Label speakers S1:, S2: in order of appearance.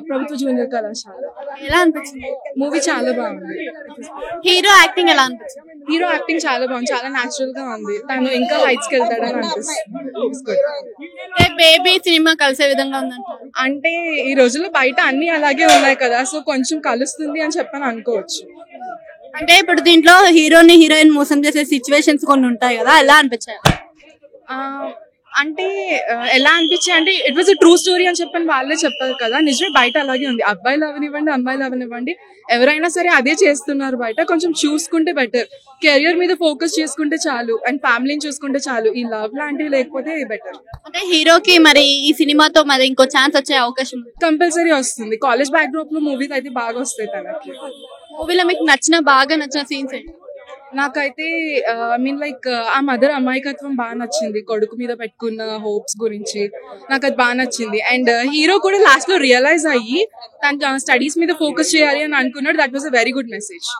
S1: ప్రభుత్వ జూనియర్ కళాశాల.
S2: ఎలా అనిపించింది?
S1: మూవీ చాలా బాగుంది.
S2: హీరో యాక్టింగ్ ఎలా అనిపించింది?
S1: హీరో యాక్టింగ్ చాలా బాగుంది, చాలా న్యాచురల్ గా ఉంది. తను ఇంకా హైట్స్ కి వెళ్తాడని అనిపిస్తుంది.
S2: అంటే బేబీ సినిమా కలిసే విధంగా ఉందంటారు.
S1: అంటే ఈ రోజుల్లో బయట అన్ని అలాగే ఉన్నాయి కదా, సో కొంచెం కలుస్తుంది అని చెప్పని అనుకోవచ్చు.
S2: అంటే ఇప్పుడు దీంట్లో హీరోని హీరోయిన్ మోసం చేసే సిచ్యువేషన్స్ కొన్ని ఉంటాయి కదా, ఎలా అనిపించాయి?
S1: ఆ, అంటే ఎలా అనిపించాయి అంటే ఇట్ వాజ్ ట్రూ స్టోరీ అని చెప్పని వాళ్ళే చెప్పారు కదా. నిజమే, బయట అలాగే ఉంది. అబ్బాయిలు అవనివ్వండి, అమ్మాయిలు అవనివ్వండి, ఎవరైనా సరే అదే చేస్తున్నారు బయట. కొంచెం చూసుకుంటే బెటర్. కెరియర్ మీద ఫోకస్ చేసుకుంటే చాలు, అండ్ ఫ్యామిలీని చూసుకుంటే చాలు. ఈ లవ్ లాంటివి లేకపోతే బెటర్.
S2: అంటే హీరోకి మరి ఈ సినిమాతో మరి ఇంకో ఛాన్స్ వచ్చే అవకాశం ఉంది?
S1: కంపల్సరీ వస్తుంది. కాలేజ్ బ్యాక్ డ్రాప్ లో మూవీస్ అయితే బాగా వస్తాయి తనకి.
S2: మూవీలో మీకు బాగా నచ్చిన సీన్స్ ఏంటి?
S1: నాకైతే ఐ మీన్ లైక్ ఆ మదర్ అమాయకత్వం బాగా నచ్చింది. కొడుకు మీద పెట్టుకున్న హోప్స్ గురించి నాకు అది బాగా నచ్చింది. అండ్ హీరో కూడా లాస్ట్ లో రియలైజ్ అయ్యి తన స్టడీస్ మీద ఫోకస్ చేయాలి అని అనుకున్నాడు. That was a very good message.